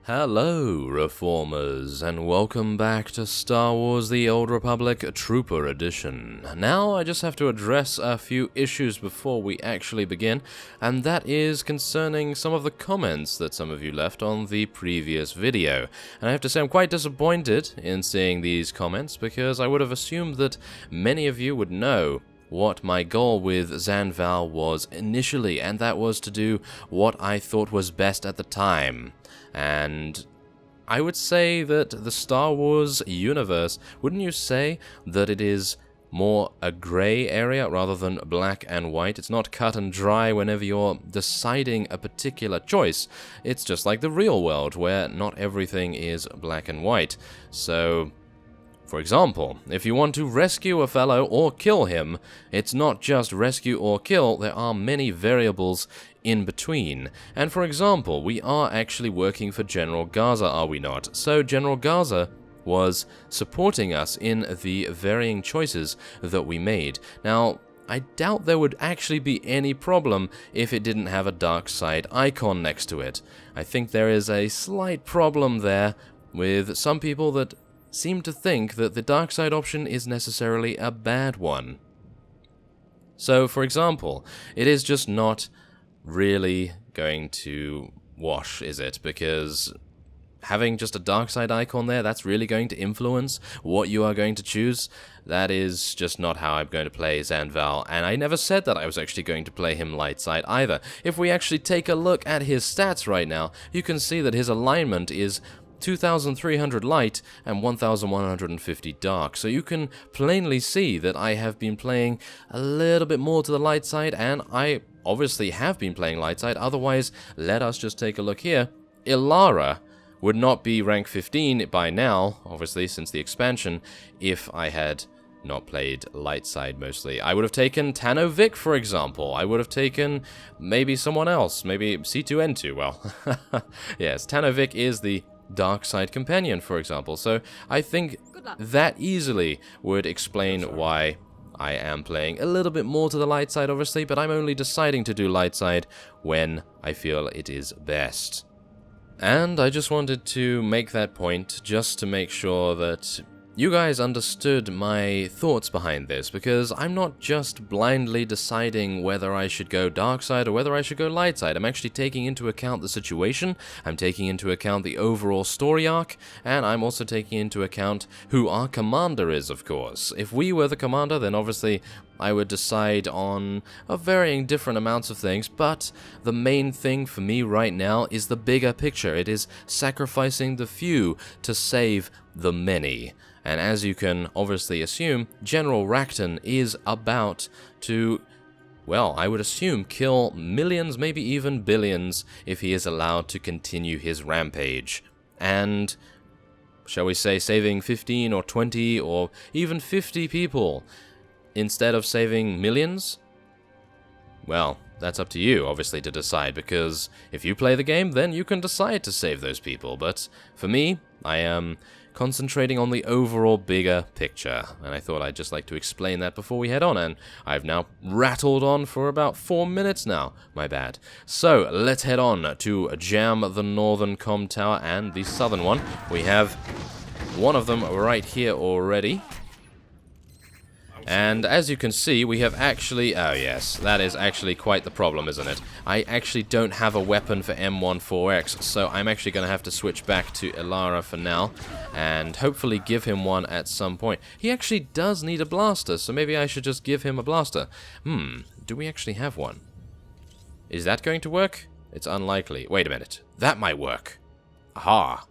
Hello, Reformers, and welcome back to Star Wars The Old Republic Trooper Edition. Now, I just have to address a few issues before we actually begin, and that is concerning some of the comments that some of you left on the previous video. And I have to say I'm quite disappointed in seeing these comments, because I would have assumed that many of you would know what my goal with Zanval was initially, and that was to do what I thought was best at the time. And I would say that the Star Wars universe, wouldn't you say that it is more a grey area rather than black and white? It's not cut and dry whenever you're deciding a particular choice. It's just like the real world, where not everything is black and white. So, for example, if you want to rescue a fellow or kill him, it's not just rescue or kill, there are many variables in between. And for example, we are actually working for General Gaza, are we not? So General Gaza was supporting us in the varying choices that we made. Now, I doubt there would actually be any problem if it didn't have a dark side icon next to it. I think there is a slight problem there with some people that seem to think that the dark side option is necessarily a bad one. So, for example, it is just not really going to wash, is it? Because having just a dark side icon there, that's really going to influence what you are going to choose. That is just not how I'm going to play Zanval, and I never said that I was actually going to play him light side either. If we actually take a look at his stats right now, you can see that his alignment is 2,300 light and 1,150 dark. So you can plainly see that I have been playing a little bit more to the light side, and I obviously have been playing light side. Otherwise, let us just take a look here. Ilara would not be rank 15 by now, obviously, since the expansion, if I had not played light side mostly. I would have taken Tano Vic, for example. I would have taken maybe someone else, maybe C2N2. Well, yes, Tano Vic is the dark side companion, for example. So I think that easily would explain why I am playing a little bit more to the light side, obviously, but I'm only deciding to do light side when I feel it is best. And I just wanted to make that point just to make sure that you guys understood my thoughts behind this, because I'm not just blindly deciding whether I should go dark side or whether I should go light side. I'm actually taking into account the situation, I'm taking into account the overall story arc, and I'm also taking into account who our commander is, of course. If we were the commander, then obviously I would decide on a varying different amounts of things, but the main thing for me right now is the bigger picture. It is sacrificing the few to save the many. And as you can obviously assume, General Racton is about to, well, I would assume kill millions, maybe even billions, if he is allowed to continue his rampage. And, shall we say, saving 15 or 20 or even 50 people instead of saving millions? Well, that's up to you, obviously, to decide, because if you play the game, then you can decide to save those people. But for me, I am concentrating on the overall bigger picture, and I thought I'd just like to explain that before we head on, and I've now rattled on for about 4 minutes now, my bad. So, let's head on to jam the northern comm tower and the southern one. We have one of them right here already. And as you can see, we have actually... oh yes, that is actually quite the problem, isn't it? I actually don't have a weapon for M14X, so I'm actually going to have to switch back to Ilara for now, and hopefully give him one at some point. He actually does need a blaster, so maybe I should just give him a blaster. Do we actually have one? Is that going to work? It's unlikely. Wait a minute. That might work. Aha.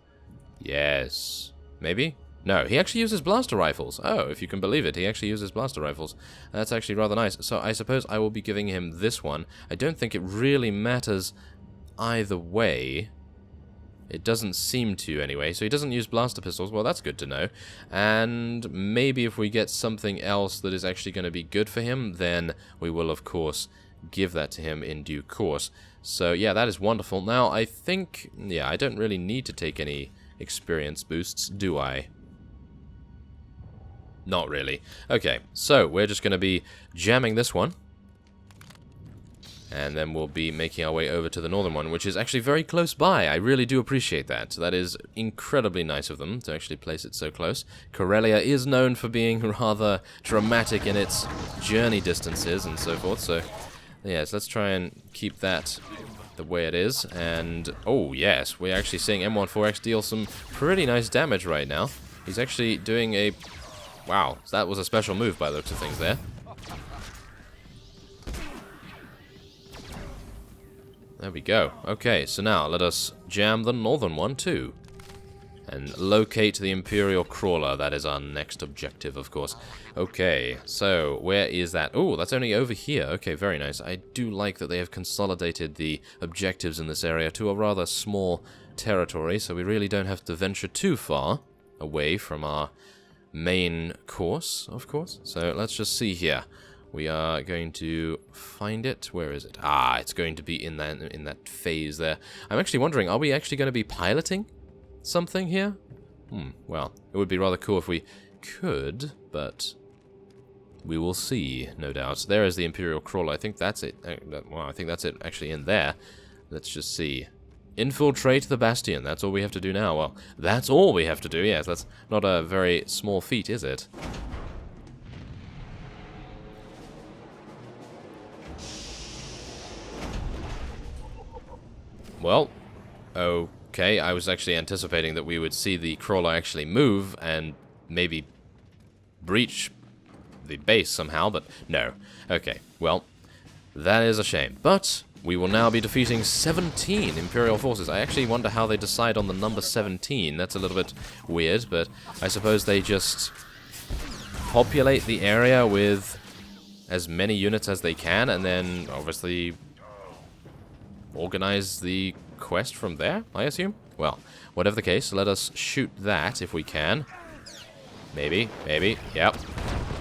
Yes. Maybe? No, he actually uses blaster rifles. Oh, if you can believe it, he actually uses blaster rifles. That's actually rather nice. So I suppose I will be giving him this one. I don't think it really matters either way. It doesn't seem to, anyway. So he doesn't use blaster pistols. Well, that's good to know. And maybe if we get something else that is actually going to be good for him, then we will, of course, give that to him in due course. So, yeah, that is wonderful. Now, I think, yeah, I don't really need to take any experience boosts, do I? Not really. Okay, so we're just going to be jamming this one. And then we'll be making our way over to the northern one, which is actually very close by. I really do appreciate that. That is incredibly nice of them to actually place it so close. Corellia is known for being rather dramatic in its journey distances and so forth. So, yes, let's try and keep that the way it is. And, oh, yes, we're actually seeing M14X deal some pretty nice damage right now. He's actually doing a... Wow, that was a special move by the looks of things there. There we go. Okay, so now let us jam the northern one too. And locate the Imperial crawler. That is our next objective, of course. Okay, so where is that? Oh, that's only over here. Okay, very nice. I do like that they have consolidated the objectives in this area to a rather small territory, so we really don't have to venture too far away from our main course, of course. So let's just see here. We are going to find it. Where is it? Ah, it's going to be in that phase there. I'm actually wondering, are we actually going to be piloting something here? Well, it would be rather cool if we could, but we will see, no doubt. There is the Imperial crawler. I think that's it. Well, I think that's it actually in there. Let's just see. Infiltrate the Bastion. That's all we have to do now. Well, that's all we have to do. Yes, that's not a very small feat, is it? Well, okay, I was actually anticipating that we would see the crawler actually move and maybe breach the base somehow, but no. Okay, well, that is a shame. But we will now be defeating 17 Imperial forces. I actually wonder how they decide on the number 17. That's a little bit weird, but I suppose they just populate the area with as many units as they can, and then obviously organize the quest from there, I assume? Well, whatever the case, let us shoot that if we can. Maybe, yep.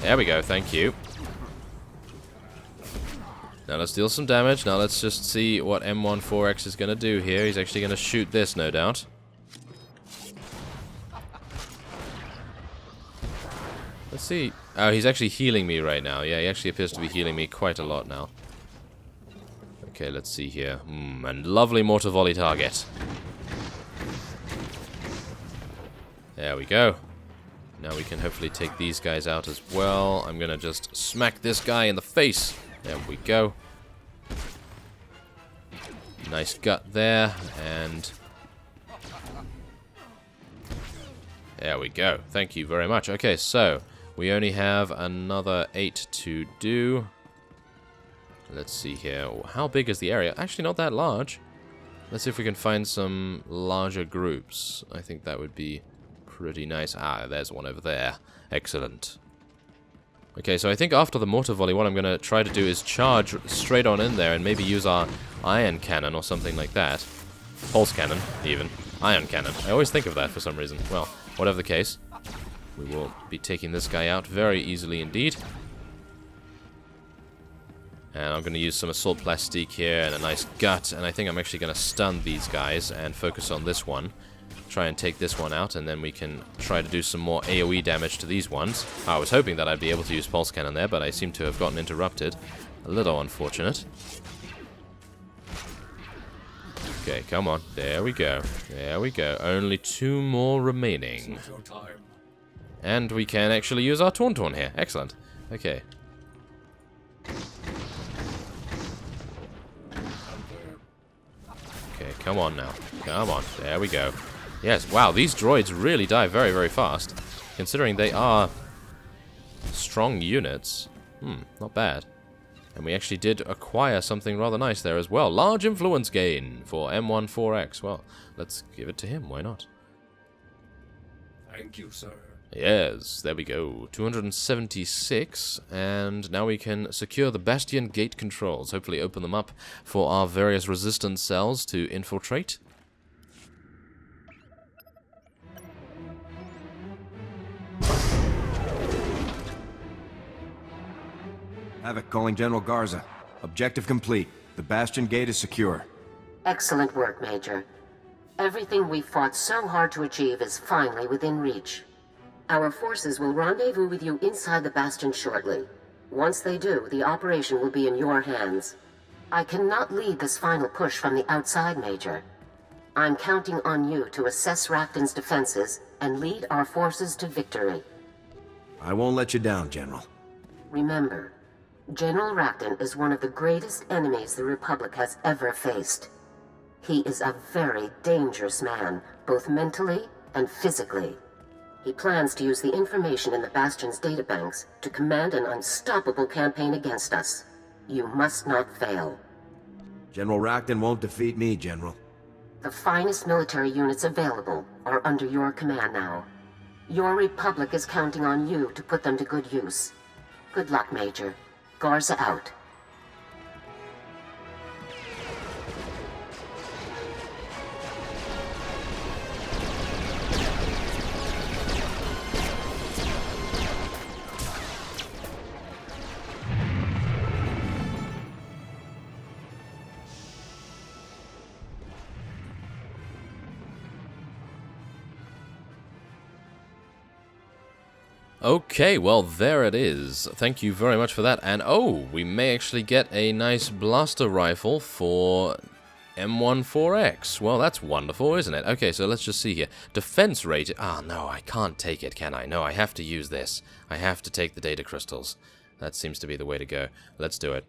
There we go, thank you. Now let's deal some damage. Now let's just see what M14X is going to do here. He's actually going to shoot this, no doubt. Let's see. Oh, he's actually healing me right now. Yeah, he actually appears to be healing me quite a lot now. Okay, let's see here. And lovely mortar volley target. There we go. Now we can hopefully take these guys out as well. I'm gonna just smack this guy in the face. There we go. Nice gut there, and there we go. Thank you very much. Okay, so we only have another 8 to do. Let's see here. How big is the area? Actually, not that large. Let's see if we can find some larger groups. I think that would be pretty nice. Ah, there's one over there. Excellent. Okay, so I think after the mortar volley, what I'm going to try to do is charge straight on in there and maybe use our iron cannon or something like that. Pulse cannon, even. Iron cannon. I always think of that for some reason. Well, whatever the case, we will be taking this guy out very easily indeed. And I'm going to use some assault plastique here and a nice gut, and I think I'm actually going to stun these guys and focus on this one. Try and take this one out, and then we can try to do some more AoE damage to these ones. I was hoping that I'd be able to use pulse cannon there, but I seem to have gotten interrupted. A little unfortunate. Okay, come on. There we go. There we go. Only 2 more remaining. And we can actually use our Tauntaun here. Excellent. Okay. Okay, come on now. Come on. There we go. Yes, wow, these droids really die very, very fast. Considering they are strong units. Not bad. And we actually did acquire something rather nice there as well. Large influence gain for M14X. Well, let's give it to him. Why not? Thank you, sir. Yes, there we go. 276, and now we can secure the Bastion gate controls. Hopefully open them up for our various resistance cells to infiltrate. Havoc calling General Garza. Objective complete. The Bastion gate is secure. Excellent work, Major. Everything we fought so hard to achieve is finally within reach. Our forces will rendezvous with you inside the Bastion shortly. Once they do, the operation will be in your hands. I cannot lead this final push from the outside, Major. I'm counting on you to assess Rafton's defenses and lead our forces to victory. I won't let you down, General. Remember, General Rafton is one of the greatest enemies the Republic has ever faced. He is a very dangerous man, both mentally and physically. He plans to use the information in the Bastion's databanks to command an unstoppable campaign against us. You must not fail. General Rafton won't defeat me, General. The finest military units available are under your command now. Your Republic is counting on you to put them to good use. Good luck, Major. Garza out. Okay, well, there it is. Thank you very much for that. And, oh, we may actually get a nice blaster rifle for M14X. Well, that's wonderful, isn't it? Okay, so let's just see here. Defense rate. Ah, no, I can't take it, can I? No, I have to use this. I have to take the data crystals. That seems to be the way to go. Let's do it.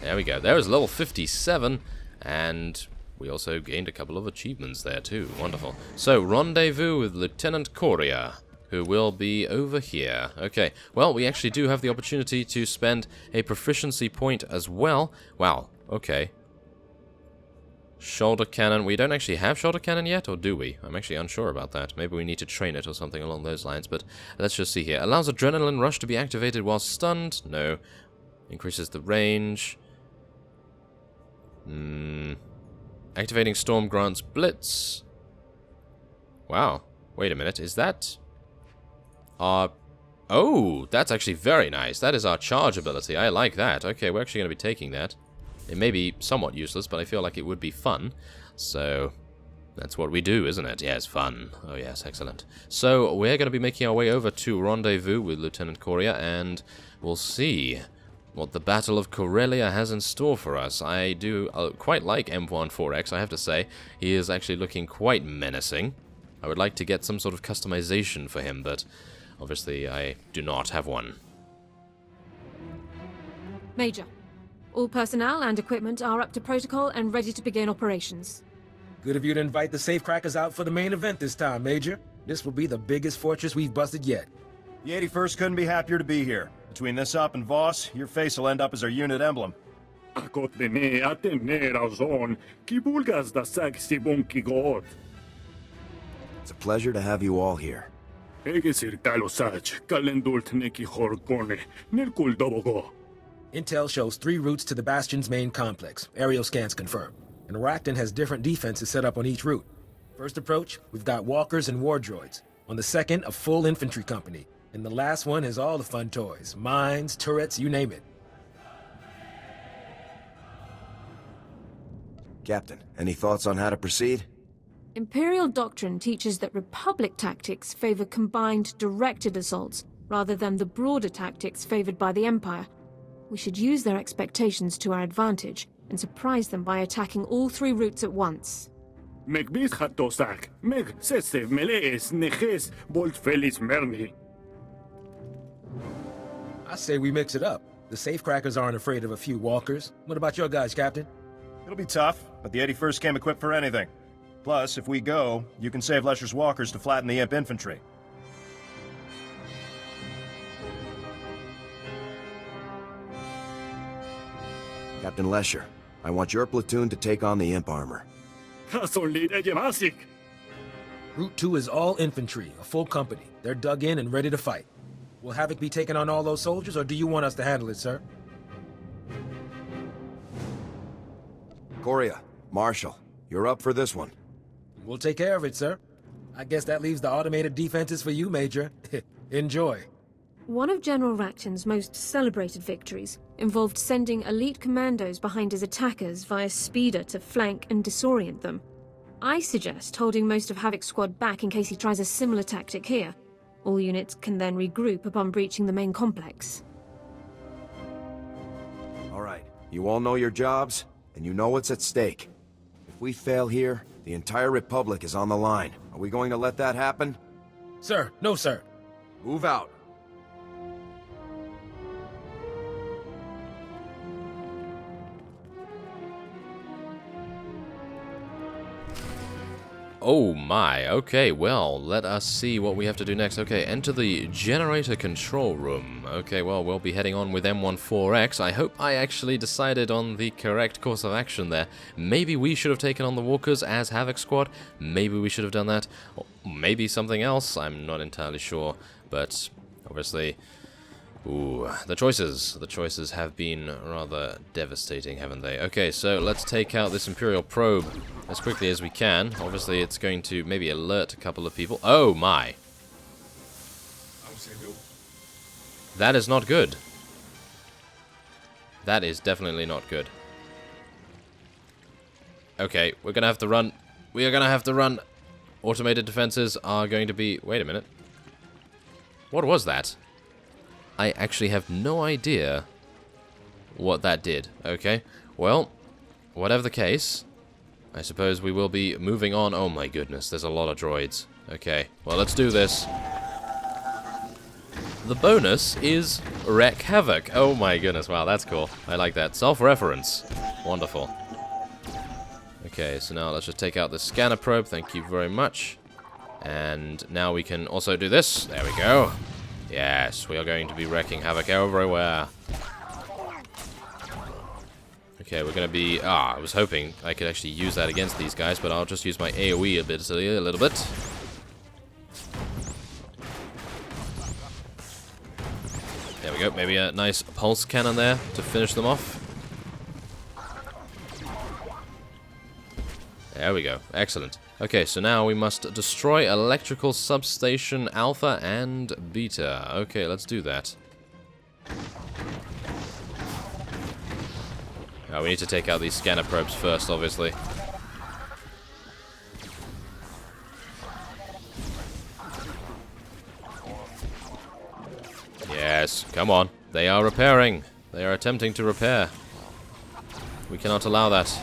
There we go. There is level 57, and we also gained a couple of achievements there, too. Wonderful. So, rendezvous with Lieutenant Coria, who will be over here. Okay, well, we actually do have the opportunity to spend a proficiency point as well. Wow, okay. Shoulder cannon. We don't actually have shoulder cannon yet, or do we? I'm actually unsure about that. Maybe we need to train it or something along those lines, but let's just see here. Allows adrenaline rush to be activated while stunned. No. Increases the range. Activating storm grants blitz. Wow. Wait a minute, is that... oh, that's actually very nice. That is our charge ability. I like that. Okay, we're actually going to be taking that. It may be somewhat useless, but I feel like it would be fun. So, that's what we do, isn't it? Yes, fun. Oh yes, excellent. So, we're going to be making our way over to Rendezvous with Lieutenant Coria, and we'll see what the Battle of Corellia has in store for us. I do quite like M14X, I have to say. He is actually looking quite menacing. I would like to get some sort of customization for him, but... obviously, I do not have one. Major, all personnel and equipment are up to protocol and ready to begin operations. Good of you to invite the safecrackers out for the main event this time, Major. This will be the biggest fortress we've busted yet. The 81st couldn't be happier to be here. Between this op and Voss, your face will end up as our unit emblem. It's a pleasure to have you all here. Intel shows 3 routes to the Bastion's main complex. Aerial scans confirm. And Rafton has different defenses set up on each route. First approach, we've got walkers and war droids. On the second, a full infantry company. And the last one has all the fun toys. Mines, turrets, you name it. Captain, any thoughts on how to proceed? Imperial doctrine teaches that Republic tactics favor combined, directed assaults, rather than the broader tactics favored by the Empire. We should use their expectations to our advantage, and surprise them by attacking all 3 routes at once. I say we mix it up. The safecrackers aren't afraid of a few walkers. What about your guys, Captain? It'll be tough, but the 81st came equipped for anything. Plus, if we go, you can save Lesher's walkers to flatten the Imp infantry. Captain Lesher, I want your platoon to take on the Imp armor. Route 2 is all infantry, a full company. They're dug in and ready to fight. Will Havoc be taking on all those soldiers, or do you want us to handle it, sir? Coria, Marshal, you're up for this one. We'll take care of it, sir. I guess that leaves the automated defenses for you, Major. Enjoy. One of General Rafton's most celebrated victories involved sending elite commandos behind his attackers via speeder to flank and disorient them. I suggest holding most of Havoc's squad back in case he tries a similar tactic here. All units can then regroup upon breaching the main complex. All right, You all know your jobs, and you know what's at stake. If we fail here, the entire Republic is on the line. Are we going to let that happen? Sir, no, sir. Move out. Oh my, okay, well, let us see what we have to do next. Okay, enter the generator control room. Okay, well, we'll be heading on with M14X. I hope I actually decided on the correct course of action there. Maybe we should have taken on the walkers as Havoc Squad. Maybe we should have done that. Or maybe something else. I'm not entirely sure. But, obviously... Ooh, the choices have been rather devastating, haven't they? Okay, so let's take out this Imperial probe as quickly as we can. Obviously, it's going to maybe alert a couple of people. Oh, my. That is not good. That is definitely not good. Okay, we're gonna have to run. We are gonna have to run. Automated defenses are going to be... Wait a minute. What was that? I actually have no idea what that did. Okay, well, whatever the case, I suppose we will be moving on. Oh my goodness, there's a lot of droids. Okay, well, let's do this. The bonus is Wreck Havoc. Oh my goodness, wow, that's cool. I like that. Self-reference. Wonderful. Okay, so now let's just take out the scanner probe. Thank you very much. And now we can also do this. There we go. Yes, we are going to be wrecking havoc everywhere. Okay, we're going to be... I was hoping I could actually use that against these guys, but I'll just use my AoE a little bit. There we go, maybe a nice pulse cannon there to finish them off. There we go, excellent. Okay, so now we must destroy electrical substation Alpha and Beta. Okay, let's do that. Oh, we need to take out these scanner probes first, obviously. Yes, come on. They are repairing. They are attempting to repair. We cannot allow that.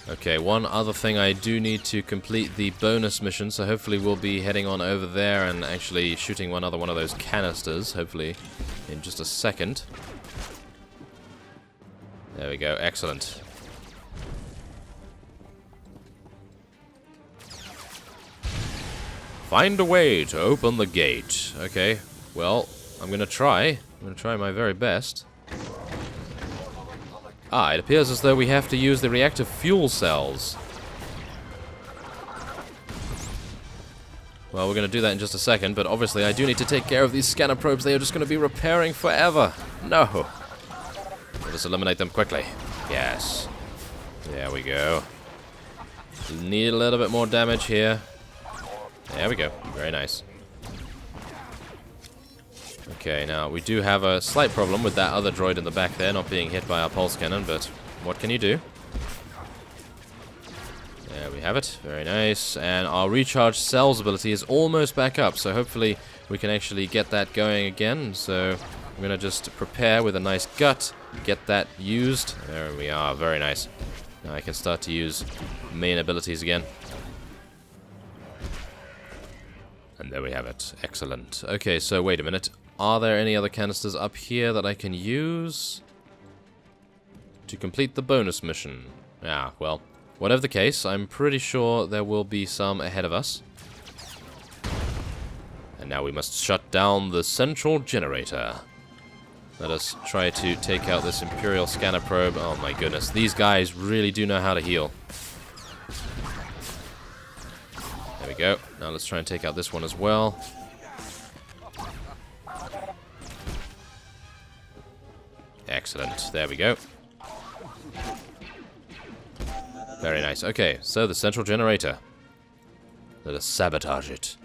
Okay, one other thing, I do need to complete the bonus mission, so hopefully we'll be heading on over there and actually shooting one of those canisters, hopefully in just a second. There we go, excellent. Find a way to open the gate. Okay, well, I'm gonna try my very best. It appears as though we have to use the reactive fuel cells. Well, we're going to do that in just a second, but obviously I do need to take care of these scanner probes. They are just going to be repairing forever. No. Let us eliminate them quickly. Yes. There we go. Need a little bit more damage here. There we go. Very nice. Okay, now we do have a slight problem with that other droid in the back there not being hit by our pulse cannon, but what can you do? There we have it. Very nice. And our recharge cells ability is almost back up, so hopefully we can actually get that going again. So I'm going to just prepare with a nice gut, get that used. There we are. Very nice. Now I can start to use main abilities again. And there we have it. Excellent. Okay, so wait a minute. Are there any other canisters up here that I can use to complete the bonus mission? Yeah, well, whatever the case, I'm pretty sure there will be some ahead of us. And now we must shut down the central generator. Let us try to take out this Imperial scanner probe. Oh my goodness, these guys really do know how to heal. There we go. Now let's try and take out this one as well. Excellent. There we go. Very nice. Okay, so the central generator. Let us sabotage it.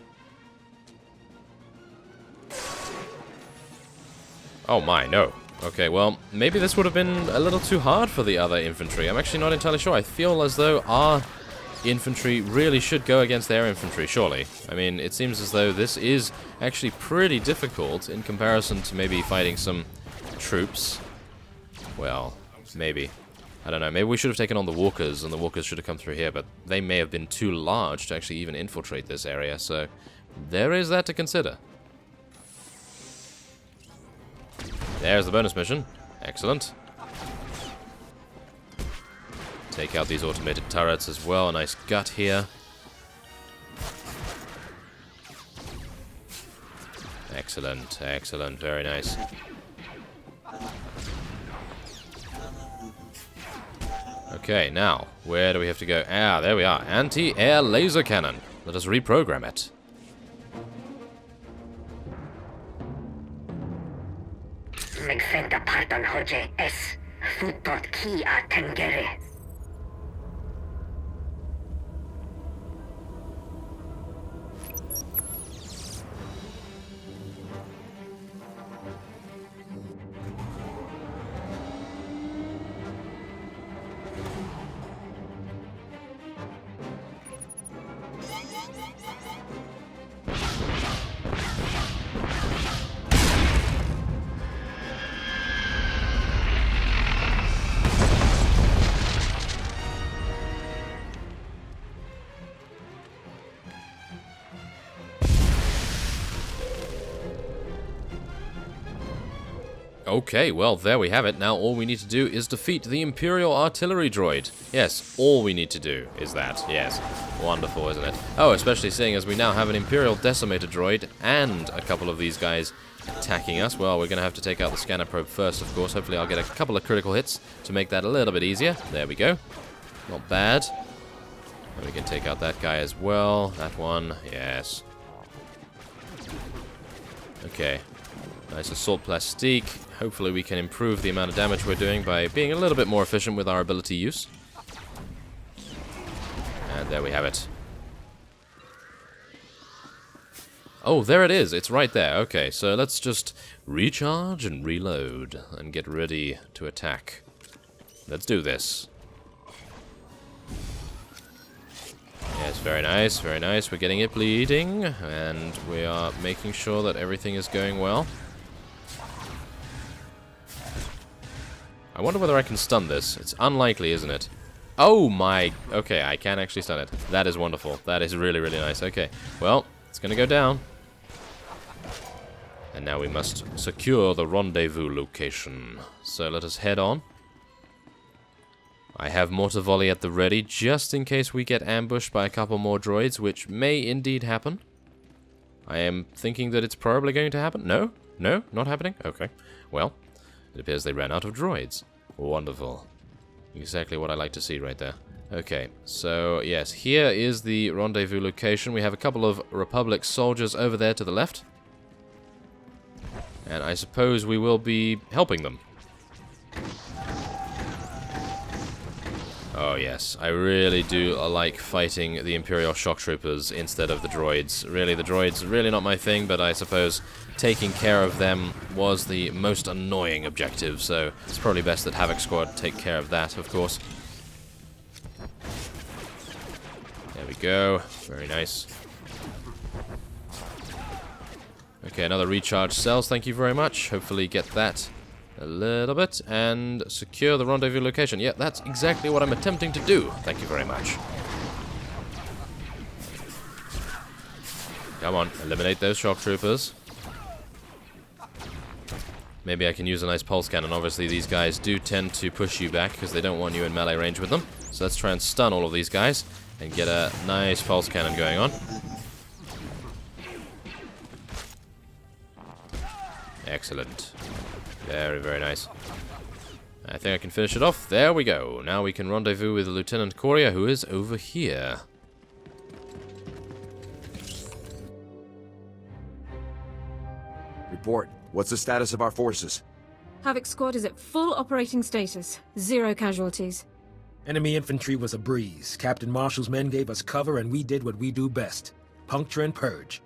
Oh my, no. Okay, well, maybe this would have been a little too hard for the other infantry. I'm actually not entirely sure. I feel as though our infantry really should go against their infantry, surely. I mean, it seems as though this is actually pretty difficult in comparison to maybe fighting some troops. Well, maybe. I don't know, maybe we should have taken on the walkers, and the walkers should have come through here, but they may have been too large to actually even infiltrate this area, so there is that to consider. There's the bonus mission. Excellent. Take out these automated turrets as well. A nice gut here. Excellent, excellent, very nice. Okay, now, where do we have to go? Ah, there we are. Anti-air laser cannon. Let us reprogram it. Okay, well, there we have it. Now all we need to do is defeat the Imperial artillery droid. Yes, all we need to do is that. Yes. Wonderful, isn't it? Oh, especially seeing as we now have an Imperial decimator droid and a couple of these guys attacking us. Well, we're going to have to take out the scanner probe first, of course. Hopefully I'll get a couple of critical hits to make that a little bit easier. There we go. Not bad. And we can take out that guy as well. That one. Yes. Okay. Nice assault plastique. Hopefully we can improve the amount of damage we're doing by being a little bit more efficient with our ability use. And there we have it. Oh, there it is. It's right there. Okay, so let's just recharge and reload and get ready to attack. Let's do this. Yes, very nice, very nice. We're getting it bleeding, and we are making sure that everything is going well. I wonder whether I can stun this. It's unlikely, isn't it? Oh my... Okay, I can actually stun it. That is wonderful. That is really, really nice. Okay, well, it's gonna go down. And now we must secure the rendezvous location. So let us head on. I have mortar volley at the ready, just in case we get ambushed by a couple more droids, which may indeed happen. I am thinking that it's probably going to happen. No? No? Not happening? Okay. Well... It appears they ran out of droids. Wonderful. Exactly what I like to see right there. Okay, so yes, here is the rendezvous location. We have a couple of Republic soldiers over there to the left. And I suppose we will be helping them. Oh yes, I really do like fighting the Imperial shock troopers instead of the droids. Really, the droids, really not my thing, but I suppose taking care of them was the most annoying objective, so it's probably best that Havoc Squad take care of that, of course. There we go. Very nice. Okay, another recharge cells, thank you very much. Hopefully get that a little bit, and secure the rendezvous location. Yeah, that's exactly what I'm attempting to do. Thank you very much. Come on, eliminate those shock troopers. Maybe I can use a nice pulse cannon. Obviously, these guys do tend to push you back because they don't want you in melee range with them. So let's try and stun all of these guys and get a nice pulse cannon going on. Excellent. Very, very nice. I think I can finish it off. There we go. Now we can rendezvous with Lieutenant Coria, who is over here. Report. What's the status of our forces? Havoc Squad is at full operating status. 0 casualties. Enemy infantry was a breeze. Captain Marshall's men gave us cover, and we did what we do best. Puncture and purge.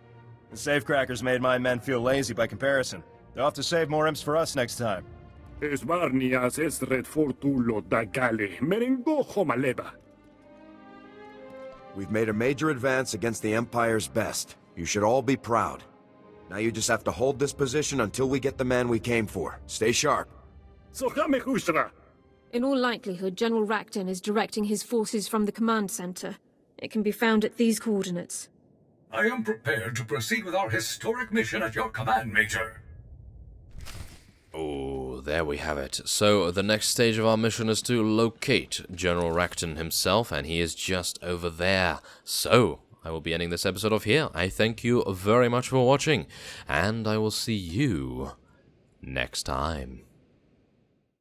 The safecrackers made my men feel lazy by comparison. They'll have to save more imps for us next time. We've made a major advance against the Empire's best. You should all be proud. Now you just have to hold this position until we get the man we came for. Stay sharp. In all likelihood, General Rakton is directing his forces from the command center. It can be found at these coordinates. I am prepared to proceed with our historic mission at your command, Major. Oh, there we have it. So, the next stage of our mission is to locate General Rakton himself, and he is just over there. So, I will be ending this episode off here. I thank you very much for watching, and I will see you next time.